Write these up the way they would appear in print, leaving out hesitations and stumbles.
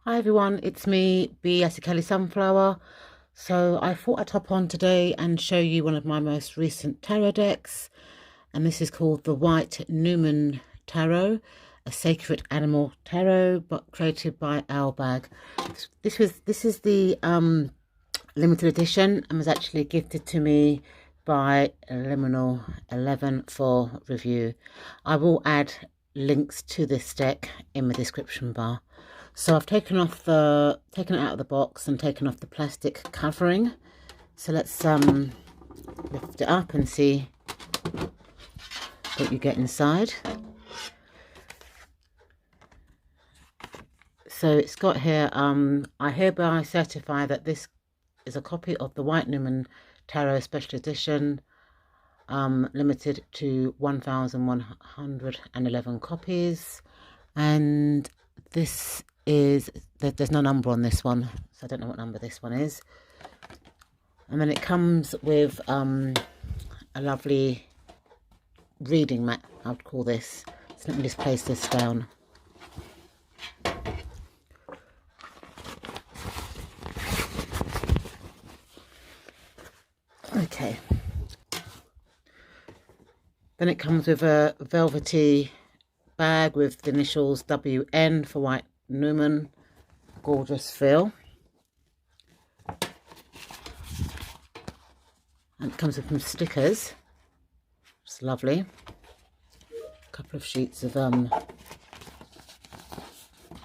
Hi everyone, it's me, B as Kelly Sunflower. So I thought I'd hop on today and show you one of my most recent tarot decks. And this is called the White Numen Tarot, a sacred animal tarot, but created by Albag. This is the limited edition and was actually gifted to me by Liminal 11 for review. I will add links to this deck in the description bar. So I've taken it out of the box and taken off the plastic covering. So let's lift it up and see what you get inside. So it's got here, I hereby certify that this is a copy of the White Numen Tarot Special Edition, limited to 1,111 copies. And this is, there's no number on this one, so I don't know what number this one is. And then it comes with a lovely reading mat, I would call this. So let me just place this down. Okay. Then it comes with a velvety bag with the initials WN for White Numen. Gorgeous feel. And it comes with some stickers. It's lovely. A couple of sheets of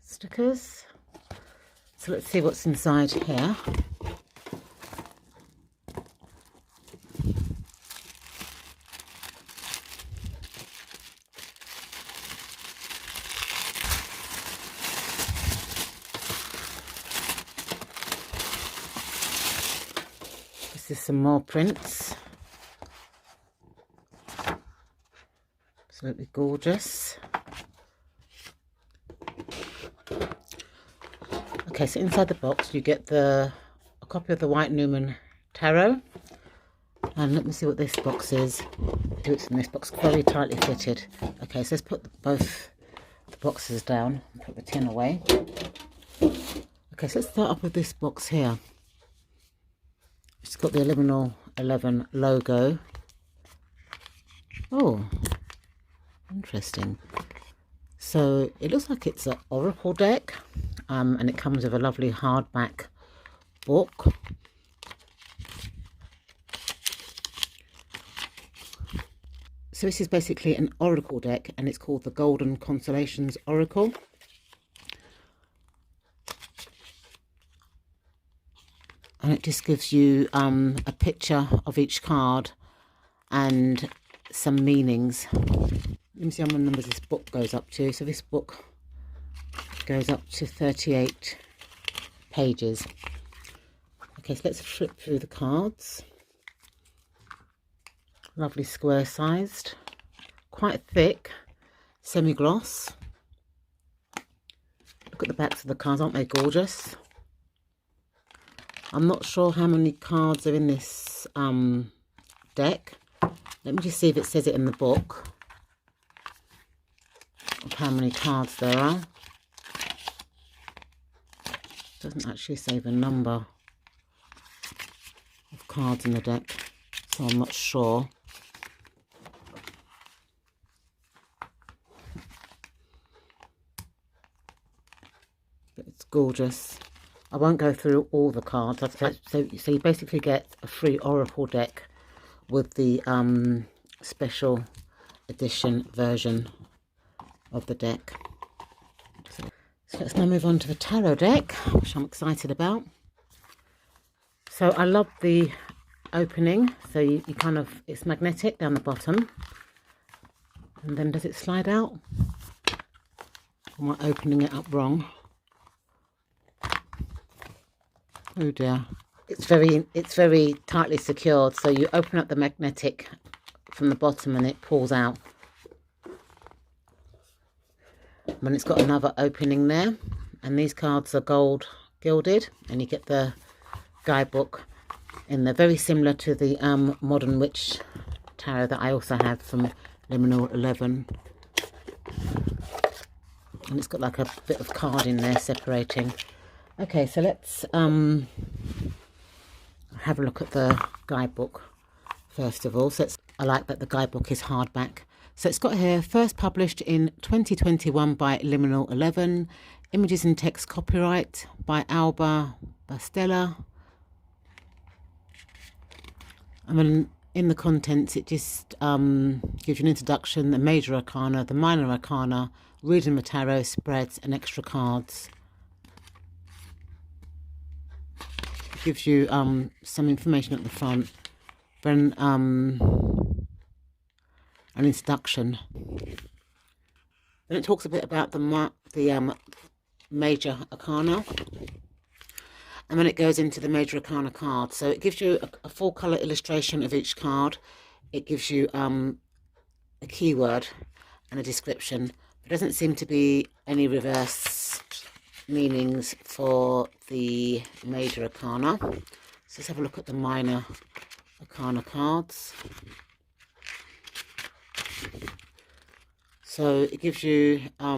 stickers. So let's see what's inside here. This is some more prints. Absolutely gorgeous. Okay, so inside the box you get a copy of the White Numen Tarot. And let me see what this box is. It's in this box, very tightly fitted. Okay, so let's put both the boxes down and put the tin away. Okay, so let's start off with this box here. It's got the Liminal 11 logo. Oh, interesting. So it looks like it's an oracle deck, and it comes with a lovely hardback book. So this is basically an oracle deck, and it's called the Golden Constellations Oracle. And it just gives you a picture of each card and some meanings. Let me see how many numbers this book goes up to. So this book goes up to 38 pages. Okay, so let's flip through the cards. Lovely square sized, quite thick, semi-gloss. Look at the backs of the cards, aren't they gorgeous? I'm not sure how many cards are in this deck. Let me just see if it says it in the book of how many cards there are. It doesn't actually say the number of cards in the deck, so I'm not sure. But it's gorgeous. I won't go through all the cards. So you basically get a free oracle deck with the special edition version of the deck. So let's now move on to the tarot deck, which I'm excited about. So I love the opening. So you kind of, it's magnetic down the bottom. And then does it slide out? Am I opening it up wrong? Oh dear. It's very tightly secured, so you open up the magnetic from the bottom and it pulls out. And it's got another opening there, and these cards are gold gilded, and you get the guidebook in there, very similar to the Modern Witch tarot that I also have from Liminal 11. and it's got like a bit of card in there separating. Okay, so let's have a look at the guidebook first of all. So I like that the guidebook is hardback. So it's got here, first published in 2021 by Liminal 11, images and text copyright by Alba Bastella. And then in the contents, it just gives you an introduction, the major arcana, the minor arcana, reading the tarot, spreads, and extra cards. It gives you some information at the front, then an introduction. Then it talks a bit about the major arcana, and then it goes into the major arcana card. So it gives you a full colour illustration of each card. It gives you a keyword and a description. There doesn't seem to be any reverse meanings for the major arcana. So let's have a look at the minor arcana cards. So it gives you a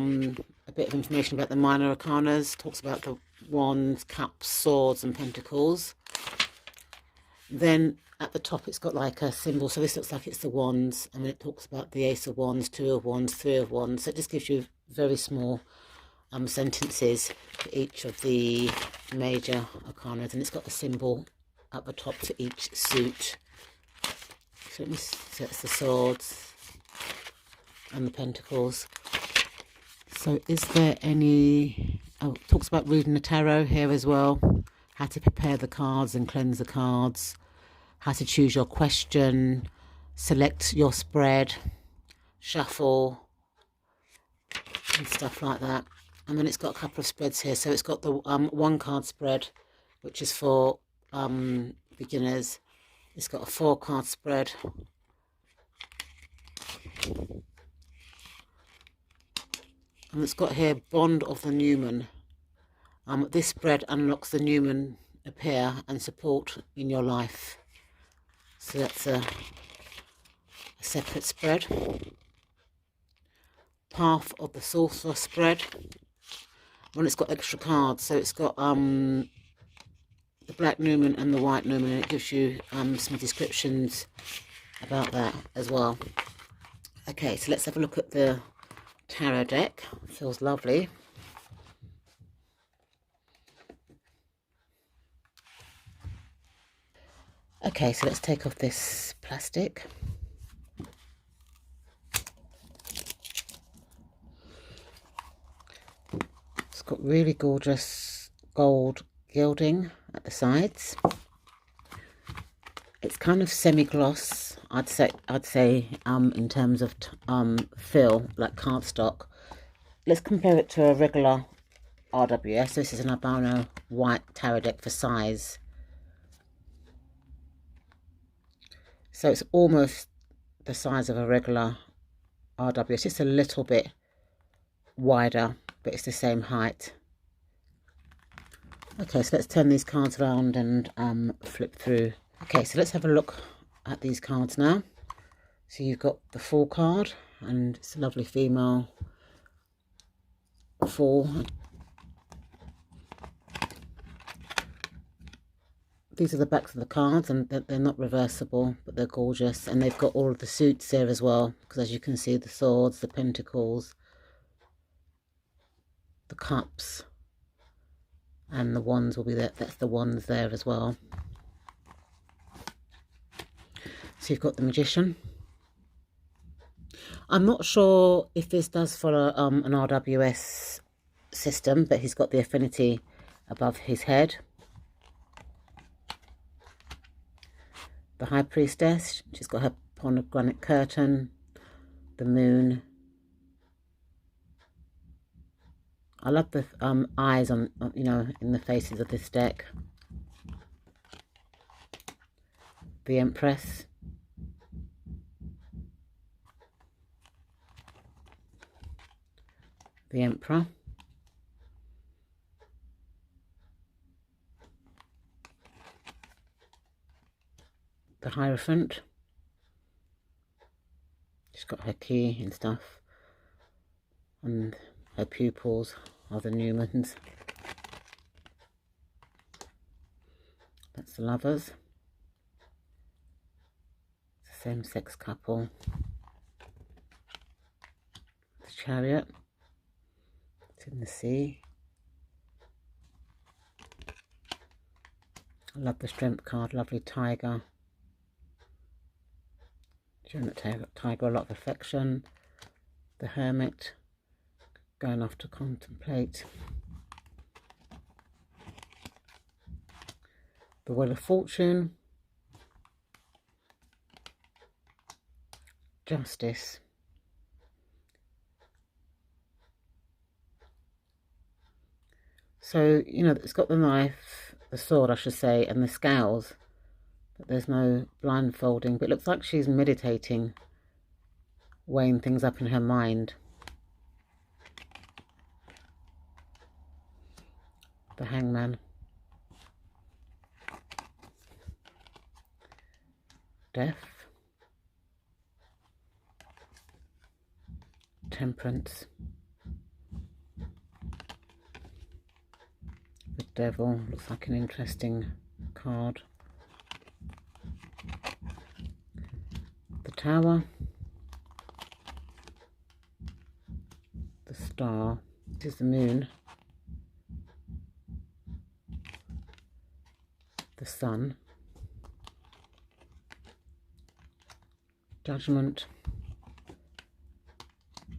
bit of information about the minor arcanas, talks about the wands, cups, swords and pentacles. Then at the top it's got like a symbol, so this looks like it's the wands, and then it talks about the ace of wands, two of wands, three of wands. So it just gives you very small sentences for each of the major arcanas, and it's got a symbol at the top for each suit. So it's the swords and the pentacles. So is there any... Oh, it talks about reading the tarot here as well, how to prepare the cards and cleanse the cards, how to choose your question, select your spread, shuffle and stuff like that. And then it's got a couple of spreads here. So it's got the one card spread, which is for beginners. It's got a 4 card spread, and it's got here Bond of the Numen. This spread unlocks the Numen appear and support in your life. So that's a separate spread. Path of the Sorcerer spread. Well, it's got extra cards, so it's got the black Numen and the white Numen, and it gives you some descriptions about that as well. Okay, so let's have a look at the tarot deck. It feels lovely. Okay, so let's take off this plastic. It's got really gorgeous gold gilding at the sides. It's kind of semi-gloss, I'd say in terms of feel, like cardstock. Let's compare it to a regular RWS. This is an albino white tarot deck for size. So it's almost the size of a regular RWS, just a little bit wider, but it's the same height. Okay, so let's turn these cards around and flip through. Okay, so let's have a look at these cards now. So you've got the Fool card, and it's a lovely female Fool. These are the backs of the cards, and they're not reversible, but they're gorgeous. And they've got all of the suits there as well, because as you can see, the swords, the pentacles, the cups, and the wands will be there. That's the wands there as well. So you've got the Magician. I'm not sure if this does follow an RWS system, but he's got the affinity above his head. The High Priestess, she's got her pomegranate curtain. The Moon. I love the eyes on, you know, in the faces of this deck. The Empress. The Emperor. The Hierophant. She's got her key and stuff. And her pupils are the Numens. That's the Lovers. It's a same-sex couple. The Chariot. It's in the sea. I love the Strength card. Lovely tiger. Showing that tiger a lot of affection. The Hermit. Going off to contemplate. The Wheel of Fortune. Justice. So, you know, it's got the knife, the sword I should say, and the scales, but there's no blindfolding. But it looks like she's meditating, weighing things up in her mind. The Hangman. Death. Temperance. The Devil. Looks like an interesting card. The Tower. The Star. This is the Moon. The Sun. Judgment.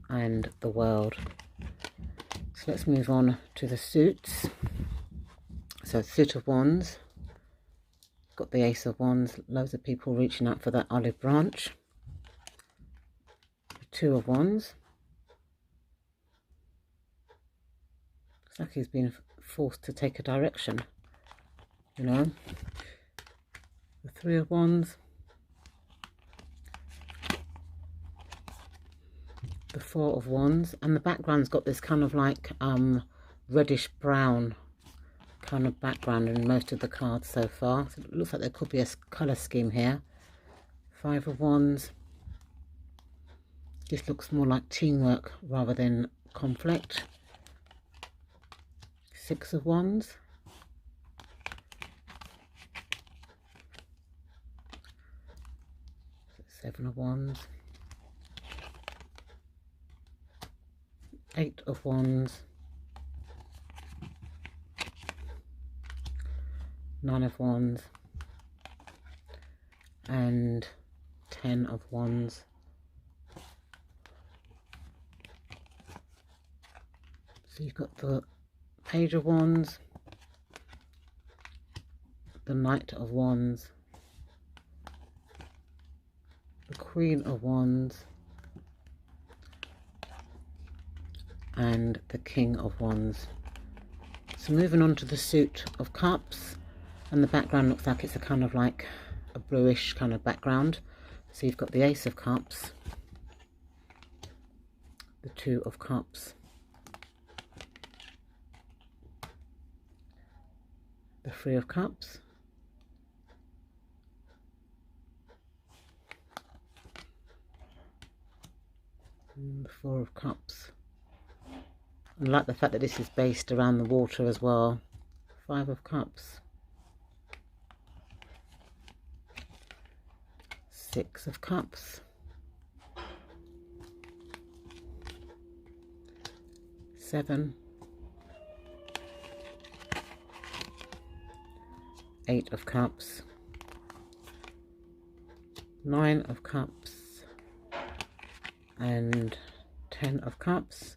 And the World. So let's move on to the suits. So suit of Wands. Got the Ace of Wands. Loads of people reaching out for that olive branch. The Two of Wands. Looks like he's been forced to take a direction, you know. The Three of Wands. The Four of Wands. And the background's got this kind of like reddish brown kind of background in most of the cards so far. So it looks like there could be a colour scheme here. Five of Wands. This looks more like teamwork rather than conflict. Six of Wands. Seven of Wands. Eight of Wands. Nine of Wands. And 10 of Wands. So you've got the Page of Wands, the Knight of Wands, the Queen of Wands, and the King of Wands. So moving on to the Suit of Cups, and the background looks like it's a kind of like a bluish kind of background. So you've got the Ace of Cups, the Two of Cups, the Three of Cups, and the Four of Cups. I like the fact that this is based around the water as well. Five of Cups, Six of Cups, Seven, Eight of Cups, Nine of Cups, and 10 of Cups.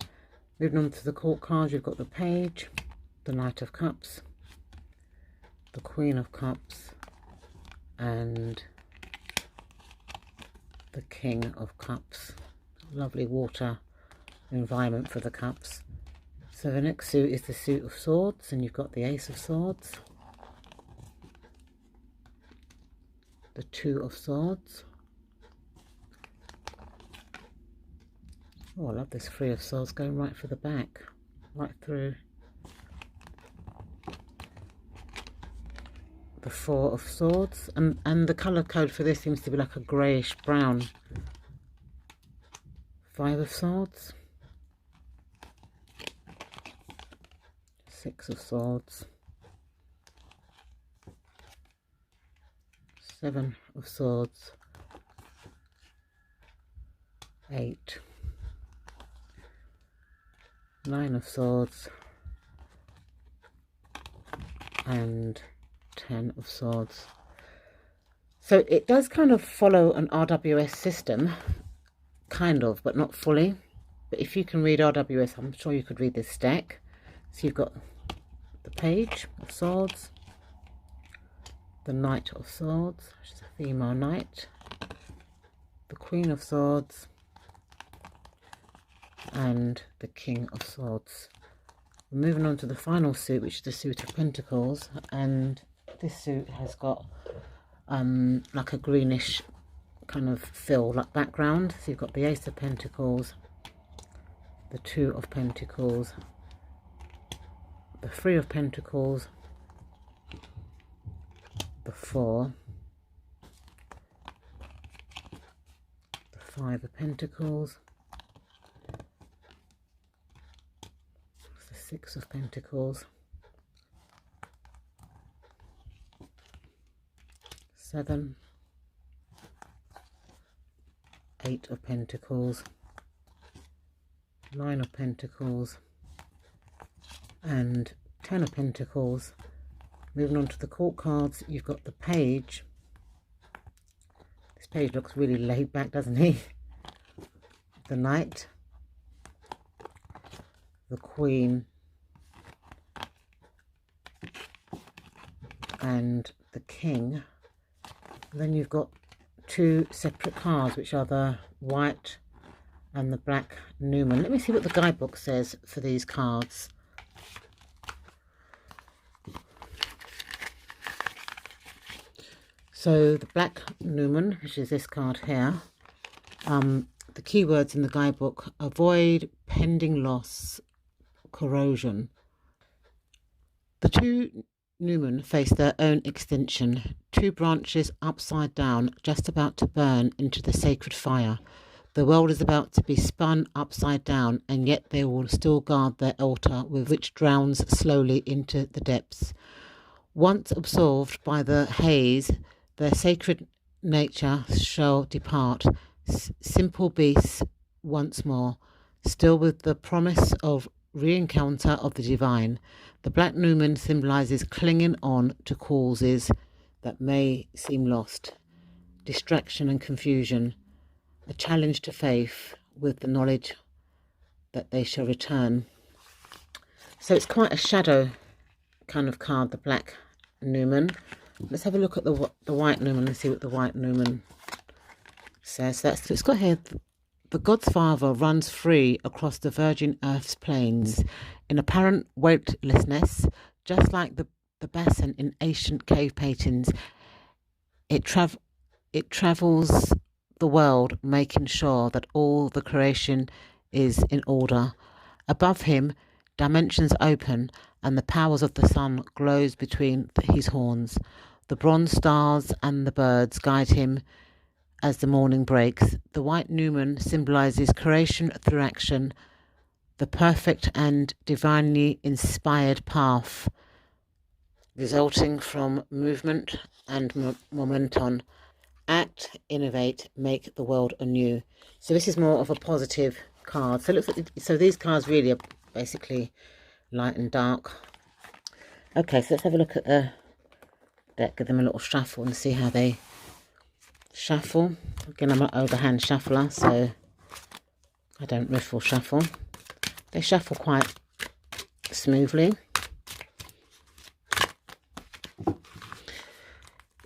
Moving on to the court cards, you've got the Page, the Knight of Cups, the Queen of Cups, and the King of Cups. Lovely water environment for the cups. So the next suit is the Suit of Swords, and you've got the Ace of Swords, the Two of Swords. Oh, I love this Three of Swords going right for the back, right through. The Four of Swords, and the colour code for this seems to be like a greyish brown. Five of Swords, 6 of Swords, 7 of Swords, 8, 9 of Swords, and 10 of Swords. So it does kind of follow an RWS system, kind of, but not fully. But if you can read RWS, I'm sure you could read this deck. So you've got the Page of Swords, the Knight of Swords, which is a female knight, the Queen of Swords, and the King of Swords. We're moving on to the final suit, which is the Suit of Pentacles, and this suit has got like a greenish kind of fill, like background. So you've got the Ace of Pentacles, the 2 of Pentacles, the 3 of Pentacles, the 4, the 5 of Pentacles, the 6 of Pentacles, 7, 8 of Pentacles, 9 of Pentacles, and 10 of Pentacles. Moving on to the court cards, you've got the Page. This page looks really laid back, doesn't he? The Knight, the Queen, and the King. And then you've got 2 separate cards, which are the White and the Black Numen. Let me see what the guidebook says for these cards. So the Black Numen, which is this card here, the keywords in the guidebook: avoid pending loss, corrosion. The 2 Numen face their own extinction, 2 branches upside down, just about to burn into the sacred fire. The world is about to be spun upside down, and yet they will still guard their altar, with which drowns slowly into the depths. Once absorbed by the haze, their sacred nature shall depart, simple beasts once more, still with the promise of re-encounter of the divine. The Black Numen symbolises clinging on to causes that may seem lost, distraction and confusion, a challenge to faith with the knowledge that they shall return. So it's quite a shadow kind of card, the Black Numen. Let's have a look at the White Numen and see what the White Numen says. It's got here: the God's Father runs free across the virgin earth's plains in apparent weightlessness, just like the basin in ancient cave paintings. It travels the world, making sure that all the creation is in order. Above him, dimensions open, and the powers of the sun glows between his horns. The bronze stars and the birds guide him as the morning breaks. The White Numen symbolises creation through action, the perfect and divinely inspired path resulting from movement and momentum. Act, innovate, make the world anew. So this is more of a positive card. So it looks like, so these cards really are basically light and dark. Okay, so let's have a look at the deck, give them a little shuffle and see how they shuffle. Again, I'm an overhand shuffler, so I don't riffle shuffle. They shuffle quite smoothly.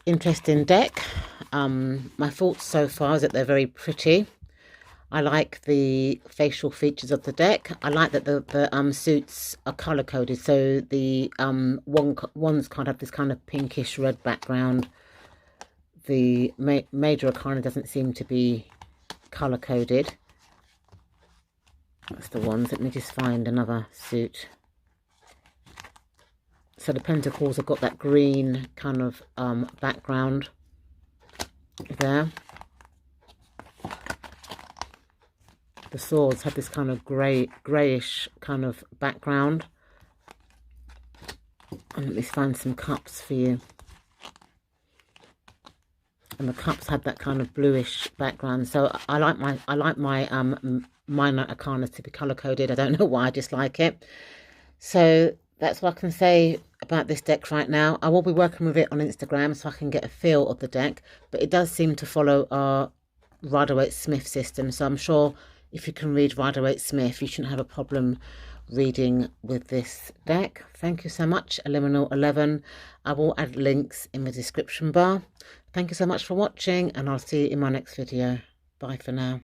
Interesting deck. My thoughts so far is that they're very pretty. I like the facial features of the deck. I like that the suits are color coded. So the wands kind of have this kind of pinkish red background. The major arcana doesn't seem to be color coded. That's the wands. Let me just find another suit. So the pentacles have got that green kind of background there. The swords have this kind of greyish kind of background. And let me find some cups for you. And the cups had that kind of bluish background. So I like my minor arcana to be color coded. I don't know why, I just like it. So that's what I can say about this deck right now. I will be working with it on Instagram so I can get a feel of the deck, but it does seem to follow our Rider-Waite-Smith system. So I'm sure if you can read Rider-Waite-Smith, you shouldn't have a problem reading with this deck. Thank you so much, Eliminal 11. I will add links in the description bar. Thank you so much for watching, and I'll see you in my next video. Bye for now.